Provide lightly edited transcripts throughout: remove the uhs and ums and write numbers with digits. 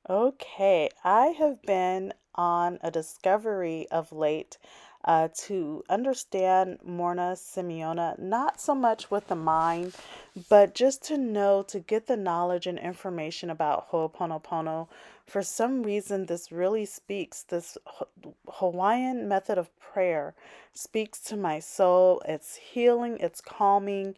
Okay, I have been on a discovery of late to understand Morna Simeona, not so much with the mind, but just to know, to get the knowledge and information about Ho'oponopono. For some reason, this really speaks, this Hawaiian method of prayer speaks to my soul. It's healing, it's calming,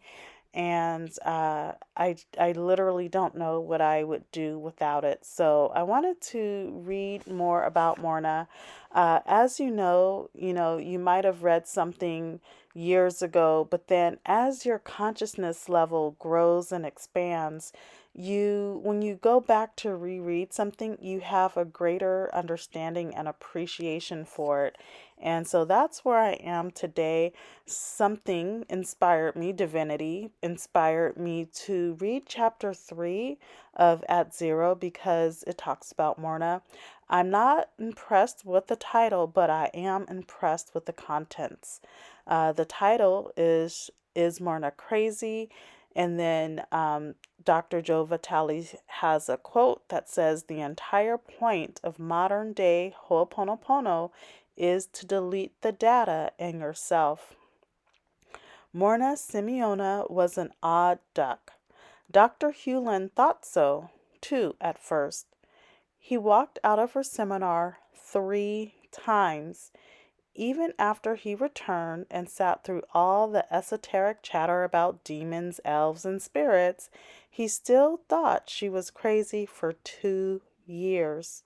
and I literally don't know what I would do without it. So I wanted to read more about Morna. As you might have read something years ago, but then as your consciousness level grows and expands, when you go back to reread something, you have a greater understanding and appreciation for it. And so that's where I am today. Something inspired me, divinity inspired me to read chapter 3 of At Zero because it talks about Morna. I'm not impressed with the title, but I am impressed with the contents. The title is Morna Crazy? And then Dr. Joe Vitale has a quote that says, "The entire point of modern day Ho'oponopono is to delete the data in yourself." Morna Simeona was an odd duck. Dr. Hewlin thought so, too, at first. He walked out of her seminar 3 times. Even after he returned and sat through all the esoteric chatter about demons, elves, and spirits, he still thought she was crazy for 2 years.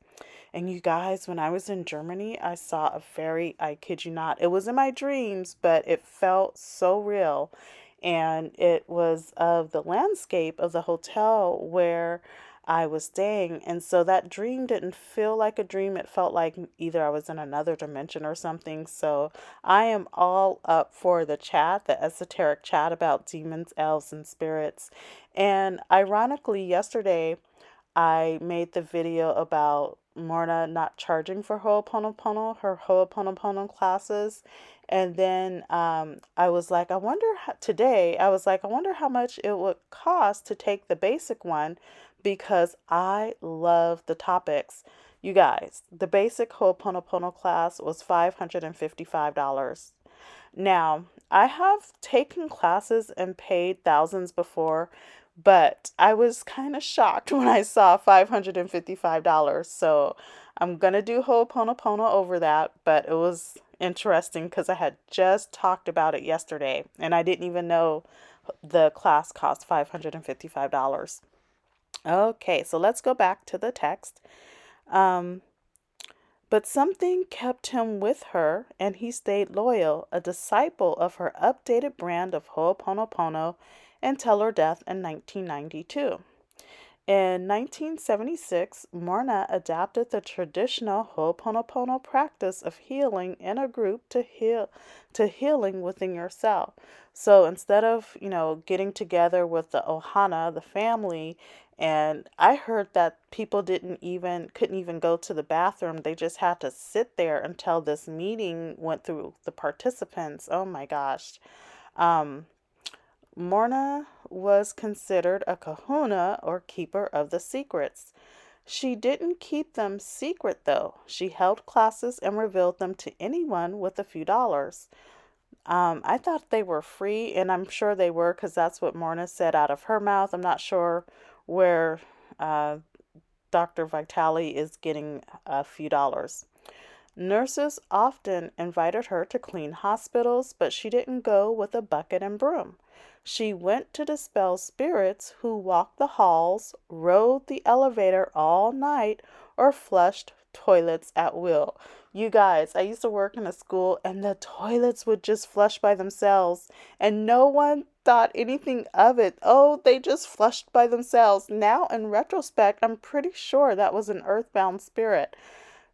And you guys, when I was in Germany, I saw I kid you not, it was in my dreams, but it felt so real. And it was of the landscape of the hotel where I was staying. And so that dream didn't feel like a dream. It felt like either I was in another dimension or something. So I am all up for the chat, the esoteric chat about demons, elves, and spirits. And ironically, yesterday, I made the video about Morna not charging for Ho'oponopono, her Ho'oponopono classes. And then I was like, I wonder how much it would cost to take the basic one because I love the topics. You guys, the basic Ho'oponopono class was $555. Now, I have taken classes and paid thousands before, but I was kind of shocked when I saw $555. So I'm going to do Ho'oponopono over that, but it was interesting because I had just talked about it yesterday and I didn't even know the class cost $555. Okay, so let's go back to the text. Um, but something kept him with her, and he stayed loyal, a disciple of her updated brand of Ho'oponopono until her death in 1992. In 1976, Morna adapted the traditional Ho'oponopono practice of healing in a group to healing within yourself. So instead of, getting together with the Ohana, the family, and I heard that people couldn't even go to the bathroom. They just had to sit there until this meeting went through the participants. Oh my gosh. Um, Morna was considered a kahuna or keeper of the secrets. She didn't keep them secret though. She held classes and revealed them to anyone with a few dollars. I thought they were free, and I'm sure they were because that's what Morna said out of her mouth. I'm not sure where uh, Dr. Vitale is getting a few dollars. Nurses often invited her to clean hospitals, but she didn't go with a bucket and broom. She went to dispel spirits who walked the halls, rode the elevator all night, or flushed toilets at will. You guys, I used to work in a school and the toilets would just flush by themselves and no one thought anything of it. Oh, they just flushed by themselves. Now, in retrospect, I'm pretty sure that was an earthbound spirit.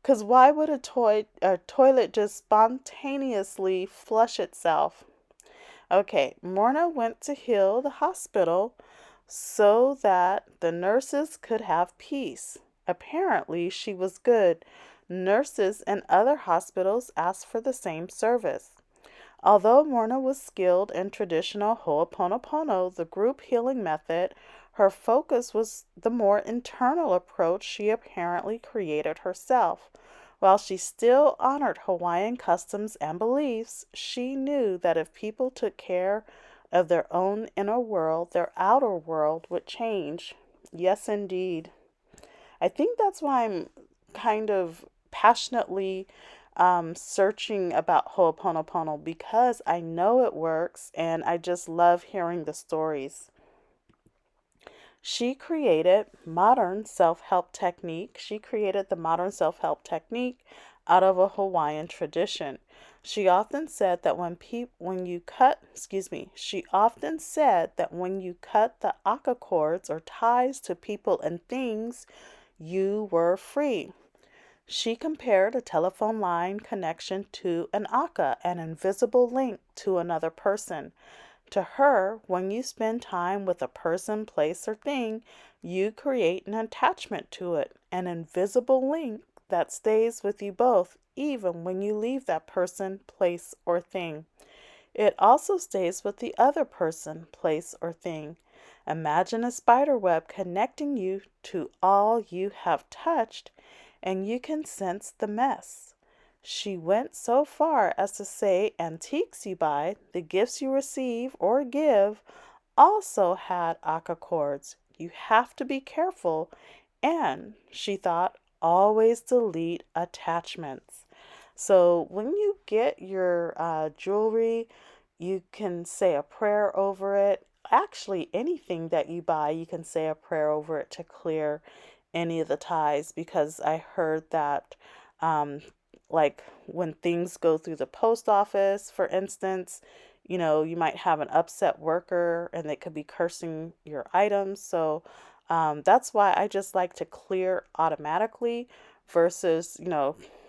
Because why would a toilet just spontaneously flush itself? Okay, Morna went to heal the hospital so that the nurses could have peace. Apparently, she was good. Nurses in other hospitals asked for the same service. Although Morna was skilled in traditional Ho'oponopono, the group healing method, Her focus was the more internal approach she apparently created herself. While she still honored Hawaiian customs and beliefs, she knew that if people took care of their own inner world, their outer world would change. Yes, indeed. I think that's why I'm kind of passionately searching about Ho'oponopono, because I know it works and I just love hearing the stories. She created modern self-help technique. She created the modern self-help technique out of a Hawaiian tradition. She often said that she often said that when you cut the aka cords or ties to people and things, you were free. She compared a telephone line connection to an aka, an invisible link to another person. To her, when you spend time with a person, place, or thing, you create an attachment to it, an invisible link that stays with you both, even when you leave that person, place, or thing. It also stays with the other person, place, or thing. Imagine a spider web connecting you to all you have touched, and you can sense the mess. She went so far as to say antiques you buy, the gifts you receive or give, also had aka cords. You have to be careful, and she thought, always delete attachments. So when you get your jewelry, you can say a prayer over it. Actually, anything that you buy, you can say a prayer over it to clear any of the ties, because I heard that, um, like when things go through the post office, for instance, you might have an upset worker and they could be cursing your items. So that's why I just like to clear automatically versus,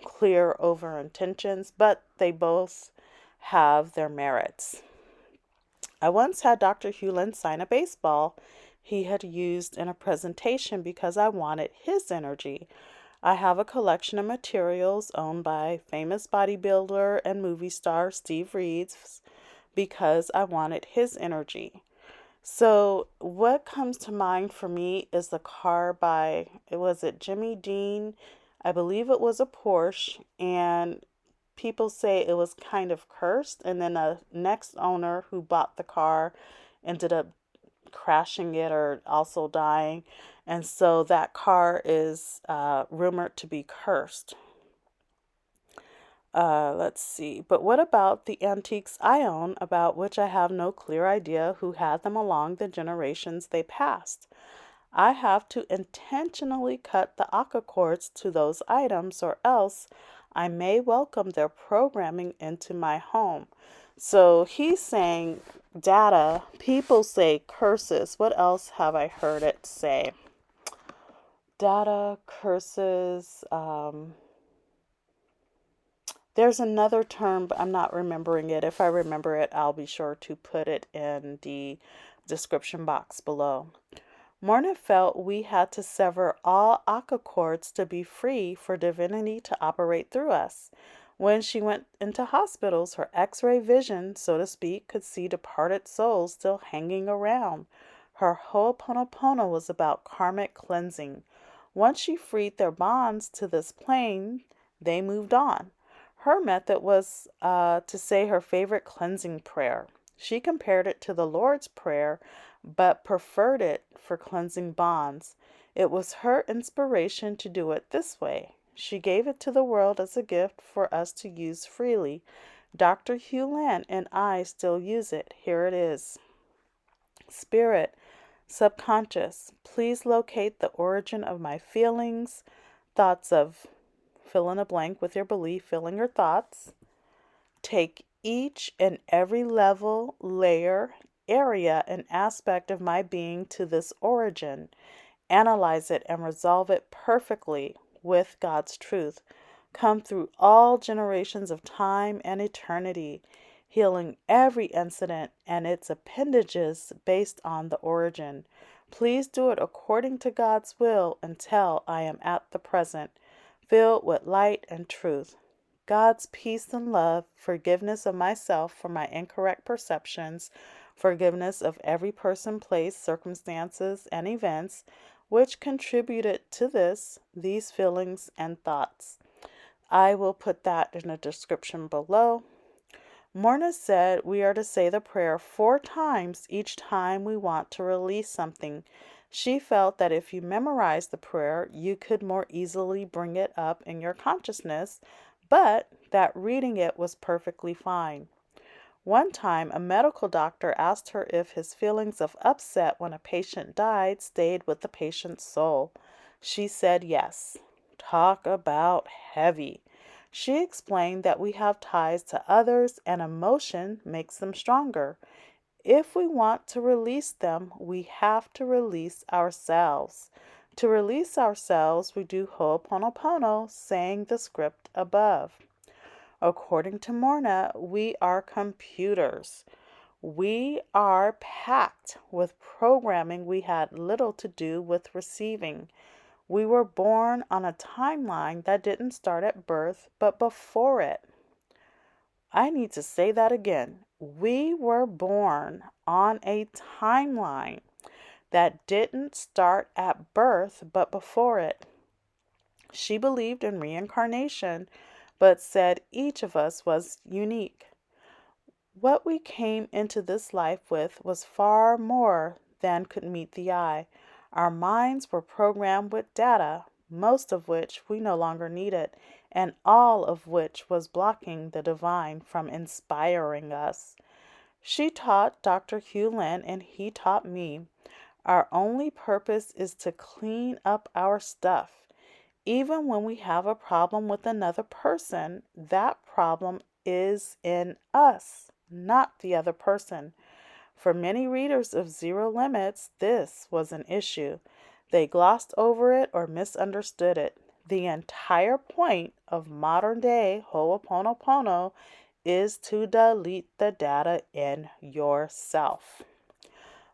clear over intentions, but they both have their merits. I once had Dr. Hewlin sign a baseball he had used in a presentation because I wanted his energy. I have a collection of materials owned by famous bodybuilder and movie star Steve Reeves because I wanted his energy. So, what comes to mind for me is the car by, was it Jimmy Dean? I believe it was a Porsche, and people say it was kind of cursed. And then a next owner who bought the car ended up crashing it or also dying. And so that car is rumored to be cursed. Let's see. But what about the antiques I own, about which I have no clear idea who had them along the generations they passed? I have to intentionally cut the aka cords to those items, or else I may welcome their programming into my home. So he's saying data, people say curses. What else have I heard it say? Data, curses, there's another term, but I'm not remembering it. If I remember it, I'll be sure to put it in the description box below. Morrnah felt we had to sever all aka cords to be free for divinity to operate through us. When she went into hospitals, her x-ray vision, so to speak, could see departed souls still hanging around. Her Ho'oponopono was about karmic cleansing. Once she freed their bonds to this plane, they moved on. Her method was to say her favorite cleansing prayer. She compared it to the Lord's Prayer, but preferred it for cleansing bonds. It was her inspiration to do it this way. She gave it to the world as a gift for us to use freely. Dr. Hugh Land and I still use it. Here it is. Spirit, subconscious, please locate the origin of my feelings, thoughts of, fill in a blank with your belief, fill in your thoughts. Take each and every level, layer, area, and aspect of my being to this origin. Analyze it and resolve it perfectly with God's truth. Come through all generations of time and eternity, healing every incident and its appendages based on the origin. Please do it according to God's will until I am at the present, filled with light and truth. God's peace and love, forgiveness of myself for my incorrect perceptions, forgiveness of every person, place, circumstances, and events which contributed to these feelings and thoughts. I will put that in the description below. Morrnah said we are to say the prayer 4 times each time we want to release something. She felt that if you memorized the prayer, you could more easily bring it up in your consciousness, but that reading it was perfectly fine. One time, a medical doctor asked her if his feelings of upset when a patient died stayed with the patient's soul. She said yes. Talk about heavy. She explained that we have ties to others and emotion makes them stronger. If we want to release them, we have to release ourselves. To release ourselves, we do Ho'oponopono, saying the script above. According to Morrnah, we are computers. We are packed with programming we had little to do with receiving. We were born on a timeline that didn't start at birth, but before it. I need to say that again. We were born on a timeline that didn't start at birth, but before it. She believed in reincarnation, but said each of us was unique. What we came into this life with was far more than could meet the eye. Our minds were programmed with data, most of which we no longer needed, and all of which was blocking the divine from inspiring us. She taught Dr. Hugh Lin, and he taught me. Our only purpose is to clean up our stuff. Even when we have a problem with another person, that problem is in us, not the other person. For many readers of Zero Limits, this was an issue. They glossed over it or misunderstood it. The entire point of modern day Ho'oponopono is to delete the data in yourself.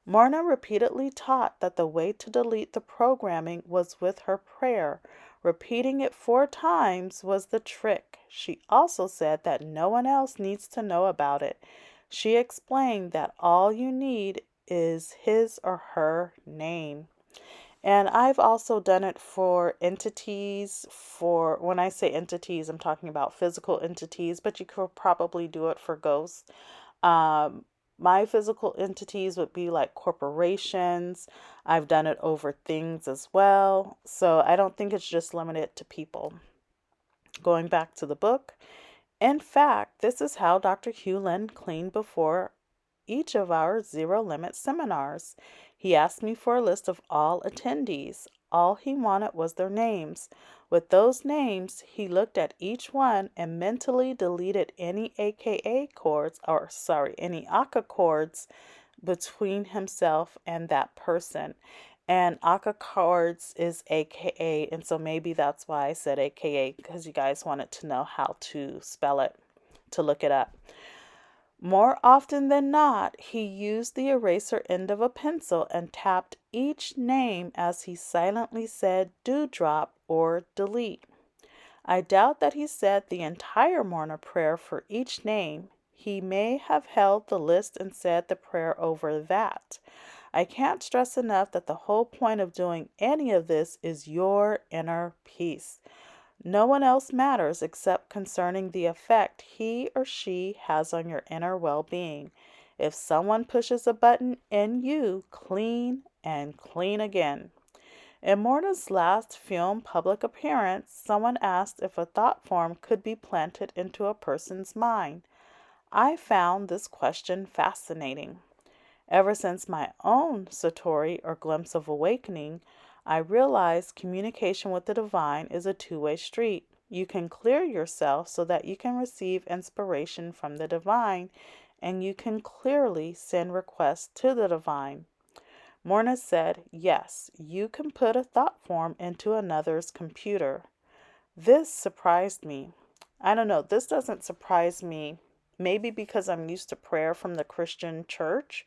Morrnah repeatedly taught that the way to delete the programming was with her prayer. Repeating it 4 times was the trick. She also said that no one else needs to know about it. She explained that all you need is his or her name. And I've also done it for entities. For when I say entities, I'm talking about physical entities, but you could probably do it for ghosts. Um, my physical entities would be like corporations. I've done it over things as well. So I don't think it's just limited to people. Going back to the book, in fact, this is how Dr. Hugh Lin cleaned before each of our Zero Limit seminars. He asked me for a list of all attendees. All he wanted was their names. With those names, he looked at each one and mentally deleted any AKA chords, any Aka chords between himself and that person. And Aka chords is AKA, and so maybe that's why I said AKA, because you guys wanted to know how to spell it, to look it up. More often than not, he used the eraser end of a pencil and tapped each name as he silently said dewdrop or delete. I doubt that he said the entire Morrnah prayer for each name. He may have held the list and said the prayer over that. I can't stress enough that the whole point of doing any of this is your inner peace. No one else matters except concerning the effect he or she has on your inner well-being. If someone pushes a button in you, clean and clean again. In Morrnah's last film public appearance, someone asked if a thought form could be planted into a person's mind. I found this question fascinating. Ever since my own Satori or glimpse of awakening, I realized communication with the divine is a two-way street. You can clear yourself so that you can receive inspiration from the divine, and you can clearly send requests to the divine. Morrnah said, yes, you can put a thought form into another's computer. This surprised me. I don't know, this doesn't surprise me. Maybe because I'm used to prayer from the Christian church.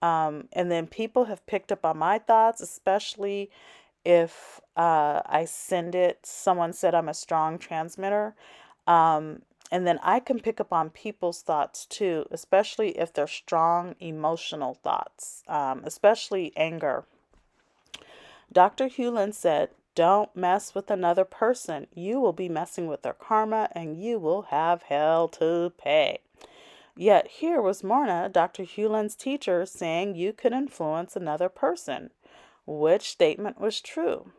And then people have picked up on my thoughts, especially if I send it. Someone said I'm a strong transmitter. And then I can pick up on people's thoughts too, especially if they're strong emotional thoughts, especially anger. Dr. Hewlin said, "Don't mess with another person. You will be messing with their karma and you will have hell to pay." Yet here was Morrnah, Dr. Hewlin's teacher, saying you could influence another person. Which statement was true?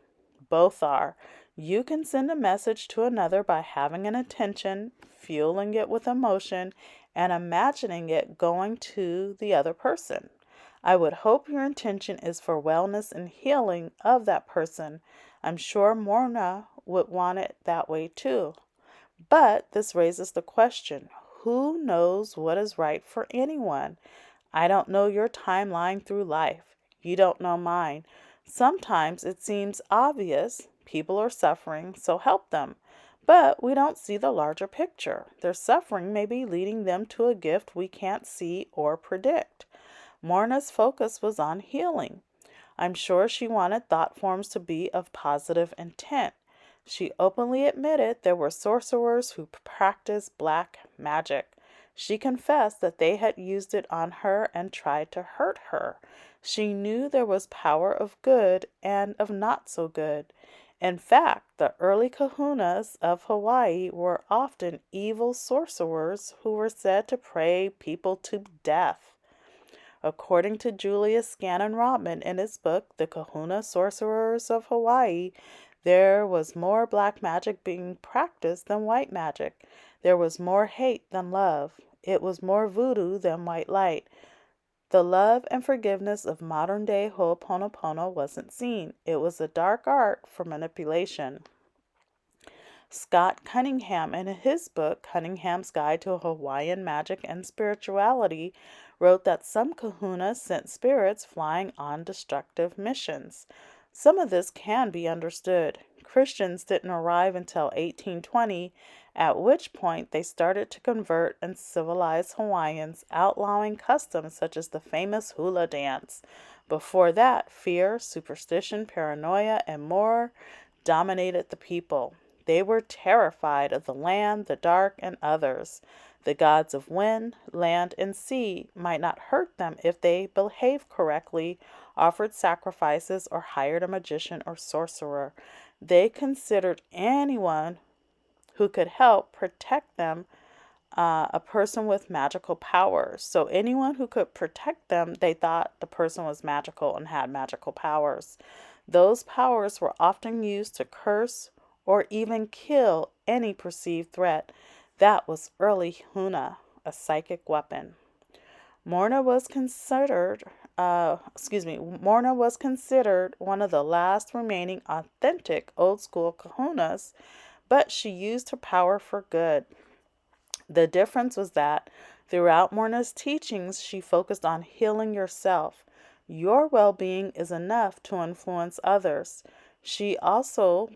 Both are. You can send a message to another by having an intention, fueling it with emotion, and imagining it going to the other person. I would hope your intention is for wellness and healing of that person. I'm sure Morrnah would want it that way too. But this raises the question, who knows what is right for anyone? I don't know your timeline through life. You don't know mine. Sometimes it seems obvious people are suffering, so help them. But we don't see the larger picture. Their suffering may be leading them to a gift we can't see or predict. Morrnah's focus was on healing. I'm sure she wanted thought forms to be of positive intent. She openly admitted there were sorcerers who practiced black magic. She confessed that they had used it on her and tried to hurt her. She knew there was power of good and of not so good. In fact, the early kahunas of Hawaii were often evil sorcerers who were said to pray people to death. According to Julius Scannon Rodman in his book, The Kahuna Sorcerers of Hawaii, there was more black magic being practiced than white magic. There was more hate than love. It was more voodoo than white light. The love and forgiveness of modern day Ho'oponopono wasn't seen. It was a dark art for manipulation. Scott Cunningham, in his book Cunningham's Guide to Hawaiian Magic and Spirituality, wrote that some kahunas sent spirits flying on destructive missions. Some of this can be understood. Christians didn't arrive until 1820, at which point they started to convert and civilize Hawaiians, outlawing customs such as the famous hula dance. Before that, fear, superstition, paranoia, and more dominated the people. They were terrified of the land, the dark, and others. The gods of wind, land, and sea might not hurt them if they behaved correctly, offered sacrifices, or hired a magician or sorcerer. They considered anyone who could help protect them a person with magical powers. So anyone who could protect them, they thought the person was magical and had magical powers. Those powers were often used to curse or even kill any perceived threat. That was early Huna, a psychic weapon. Morrnah was considered Morrnah was considered one of the last remaining authentic old school kahunas, but she used her power for good. The difference was that throughout Morrnah's teachings, she focused on healing yourself. Your well being is enough to influence others. She also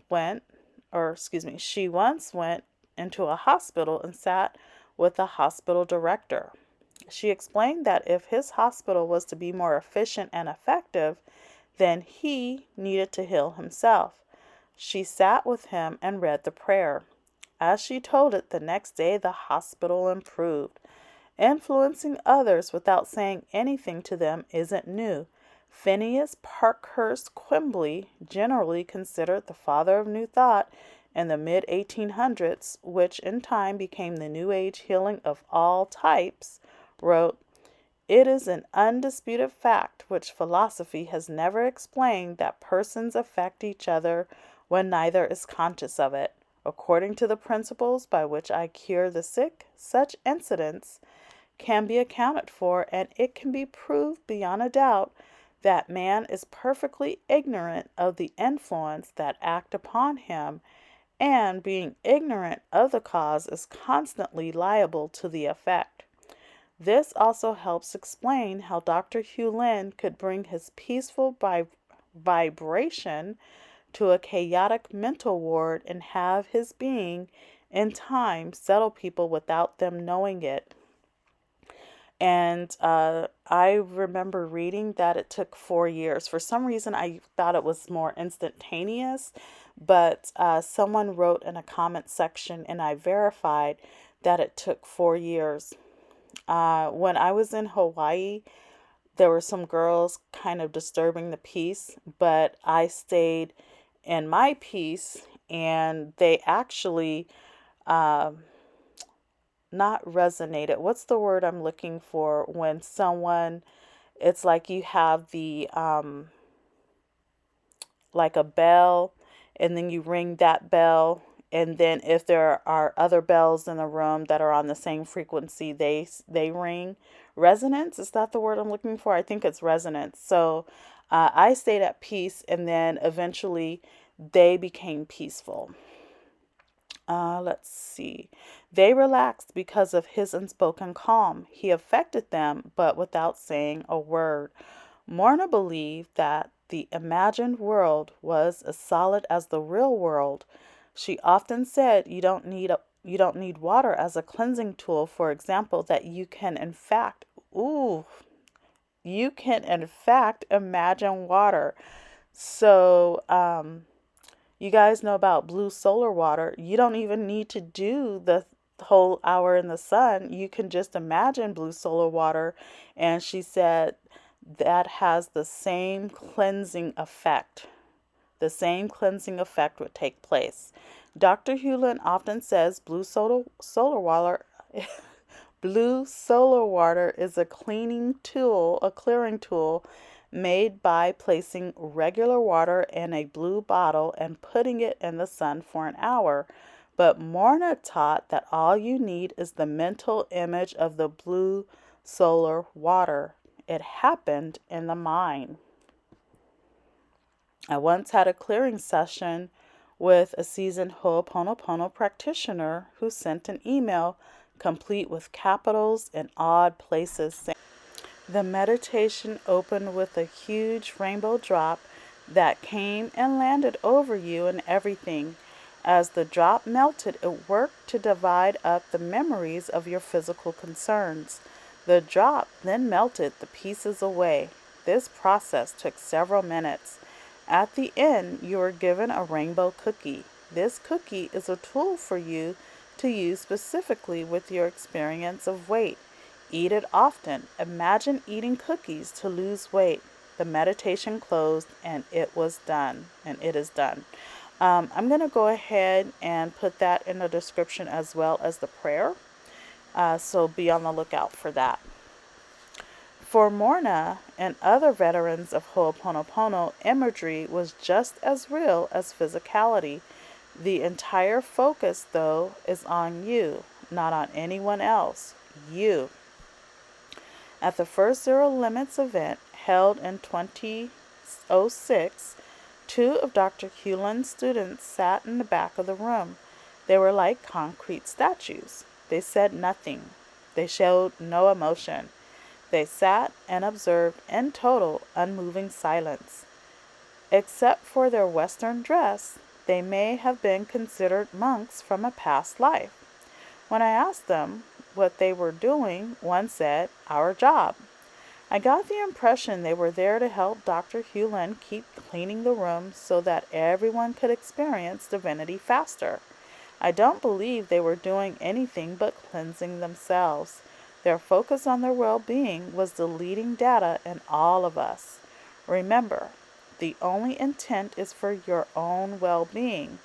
she once went into a hospital and sat with the hospital director. She explained that if his hospital was to be more efficient and effective, then he needed to heal himself. She sat with him and read the prayer. As she told it, the next day the hospital improved. Influencing others without saying anything to them isn't new. Phineas Parkhurst Quimby, generally considered the father of New Thought in the mid 1800s, which in time became the New Age healing of all types, wrote, "It is an undisputed fact which philosophy has never explained that persons affect each other when neither is conscious of it. According to the principles by which I cure the sick, such incidents can be accounted for, and it can be proved beyond a doubt that man is perfectly ignorant of the influence that act upon him, and being ignorant of the cause is constantly liable to the effect." This also helps explain how Dr. Hewlin could bring his peaceful vibration to a chaotic mental ward and have his being, in time, settle people without them knowing it. And I remember reading that it took 4 years. For some reason, I thought it was more instantaneous, but someone wrote in a comment section, and I verified that it took 4 years. When I was in Hawaii, there were some girls kind of disturbing the peace, but I stayed in my peace, and they actually not resonated. What's the word I'm looking for when someone, it's like you have the like a bell, and then you ring that bell, and then if there are other bells in the room that are on the same frequency, they ring. Resonance, is that the word I'm looking for? I think it's resonance. So I stayed at peace, and then eventually they became peaceful. Let's see. They relaxed because of his unspoken calm. He affected them, but without saying a word. Morna believed that the imagined world was as solid as the real world. She often said you don't need water as a cleansing tool, for example, that you can in fact imagine water. So, you guys know about blue solar water. You don't even need to do the whole hour in the sun. You can just imagine blue solar water. And she said that has the same cleansing effect. The same cleansing effect would take place. Dr. Hewlin often says solar water blue solar water is a clearing tool made by placing regular water in a blue bottle and putting it in the sun for an hour. But Morna taught that all you need is the mental image of the blue solar water. It happened in the mind. I once had a clearing session with a seasoned Ho'oponopono practitioner who sent an email complete with capitals in odd places. The meditation opened with a huge rainbow drop that came and landed over you and everything. As the drop melted, it worked to divide up the memories of your physical concerns. The drop then melted the pieces away. This process took several minutes. At the end, you were given a rainbow cookie. This cookie is a tool for you to use specifically with your experience of weight. Eat it often. Imagine eating cookies to lose weight. The meditation closed and it was done. And it is done. I'm going to go ahead and put that in the description as well as the prayer. So be on the lookout for that. For Morrnah and other veterans of Ho'oponopono, imagery was just as real as physicality. The entire focus, though, is on you, not on anyone else. You. At the first Zero Limits event held in 2006, two of Dr. Hewlin's students sat in the back of the room. They were like concrete statues. They said nothing. They showed no emotion. They sat and observed in total unmoving silence. Except for their Western dress, they may have been considered monks from a past life. When I asked them what they were doing, one said, "Our job." I got the impression they were there to help Dr. Hewlin keep cleaning the room so that everyone could experience divinity faster. I don't believe they were doing anything but cleansing themselves. Their focus on their well-being was deleting data in all of us. Remember, the only intent is for your own well-being.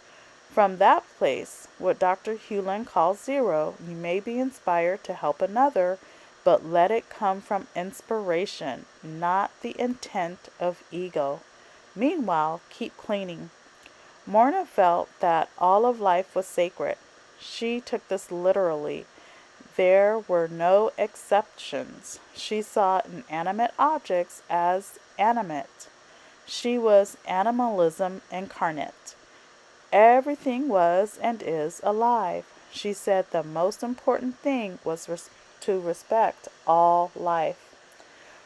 From that place, what Dr. Hewlin calls zero, you may be inspired to help another, but let it come from inspiration, not the intent of ego. Meanwhile, keep cleaning. Morna felt that all of life was sacred. She took this literally. There were no exceptions. She saw inanimate objects as animate. She was animalism incarnate. Everything was and is alive. She said the most important thing was to respect all life.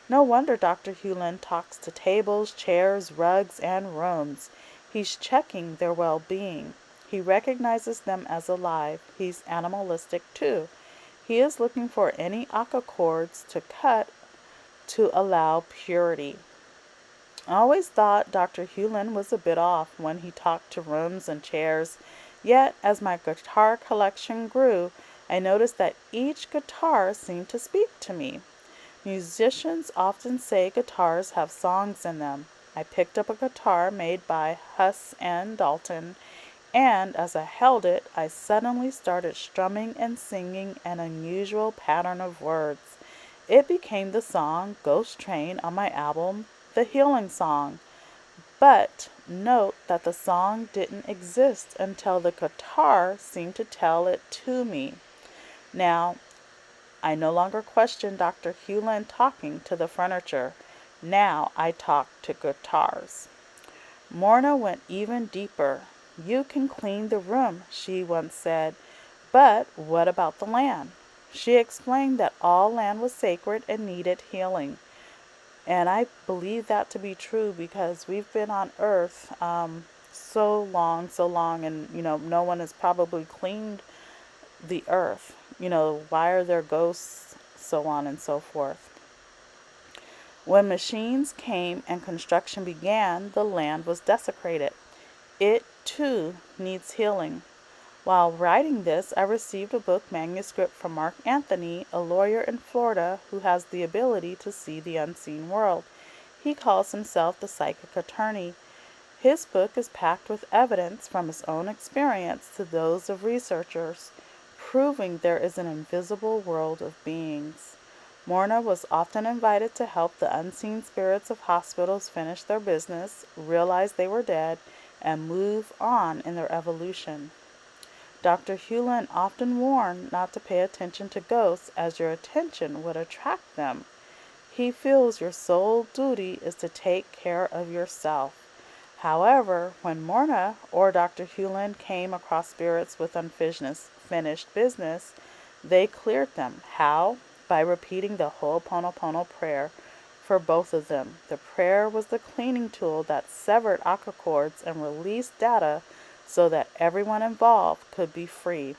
No wonder Dr. Hewlin talks to tables, chairs, rugs, and rooms. He's checking their well-being. He recognizes them as alive. He's animalistic too. He is looking for any aka cords to cut to allow purity. I always thought Dr. Hewlin was a bit off when he talked to rooms and chairs, yet as my guitar collection grew, I noticed that each guitar seemed to speak to me. Musicians often say guitars have songs in them. I picked up a guitar made by Huss and Dalton, and as I held it, I suddenly started strumming and singing an unusual pattern of words. It became the song Ghost Train on my album, The Healing Song. But note that the song didn't exist until the guitar seemed to tell it to me. Now, I no longer question Dr. Hewlin talking to the furniture. Now I talk to guitars. Morna went even deeper. You can clean the room, she once said, but what about the land? She explained that all land was sacred and needed healing. And I believe that to be true because we've been on earth so long, and no one has probably cleaned the earth. Why are there ghosts, so on and so forth. When machines came and construction began, the land was desecrated. It, too, needs healing. While writing this, I received a book manuscript from Mark Anthony, a lawyer in Florida who has the ability to see the unseen world. He calls himself the psychic attorney. His book is packed with evidence from his own experience to those of researchers, proving there is an invisible world of beings. Morna was often invited to help the unseen spirits of hospitals finish their business, realize they were dead, and move on in their evolution. Dr. Hewlin often warned not to pay attention to ghosts as your attention would attract them. He feels your sole duty is to take care of yourself. However, when Morna or Dr. Hewlin came across spirits with unfinished business, they cleared them. How? By repeating the Ho'oponopono prayer for both of them. The prayer was the cleaning tool that severed aqua cords and released data so that everyone involved could be free.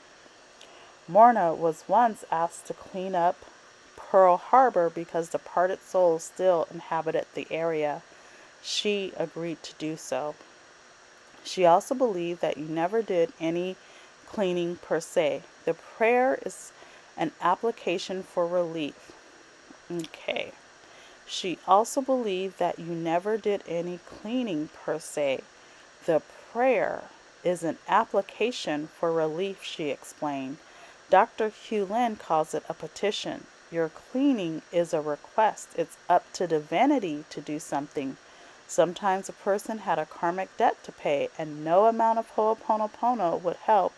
Morna was once asked to clean up Pearl Harbor because departed souls still inhabited the area. She agreed to do so. She also believed that you never did any cleaning per se. The prayer is an application for relief. Okay. She also believed that you never did any cleaning per se. The prayer is an application for relief, she explained. Dr. Hewlin calls it a petition. Your cleaning is a request. It's up to divinity to do something. Sometimes a person had a karmic debt to pay, and no amount of Ho'oponopono would help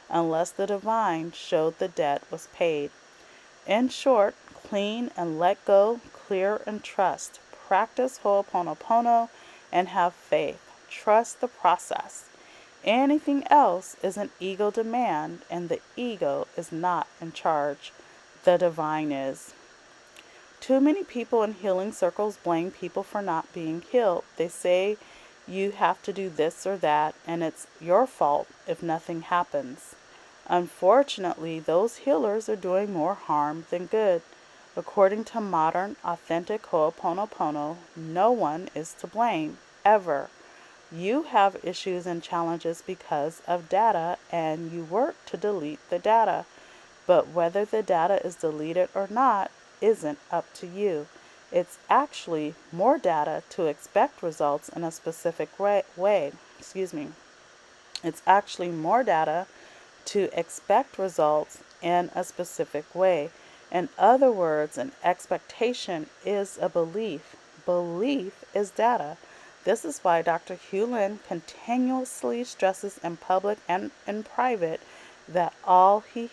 unless the divine showed the debt was paid. In short, clean and let go, clear and trust. Practice Ho'oponopono and have faith. Trust the process. Anything else is an ego demand, and the ego is not in charge. The divine is. Too many people in healing circles blame people for not being healed. They say you have to do this or that, and it's your fault if nothing happens. Unfortunately, those healers are doing more harm than good. According to modern, authentic Ho'oponopono, no one is to blame, ever. You have issues and challenges because of data, and you work to delete the data. But whether the data is deleted or not isn't up to you. It's actually more data to expect results in a specific way. It's actually more data to expect results in a specific way. In other words, an expectation is a belief. Belief is data. This is why Dr. Hewlin continuously stresses in public and in private that all he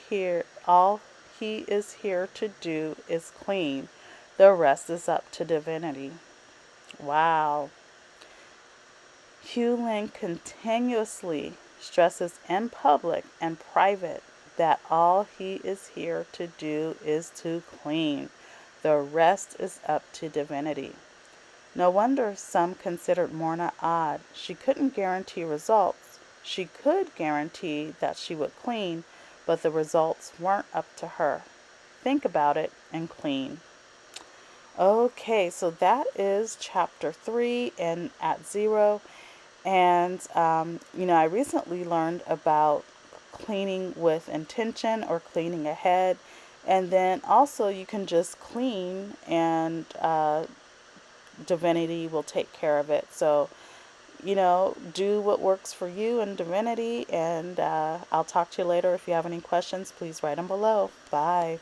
is here to do is clean. The rest is up to divinity. Wow. Hewlin continuously stresses in public and private that all he is here to do is to clean. The rest is up to divinity. No wonder some considered Morna odd. She couldn't guarantee results. She could guarantee that she would clean, but the results weren't up to her. Think about it and clean. Okay, so that is chapter 3 in At Zero. And, I recently learned about cleaning with intention or cleaning ahead. And then also you can just clean, and divinity will take care of it. So, do what works for you in divinity. And I'll talk to you later. If you have any questions, please write them below. Bye.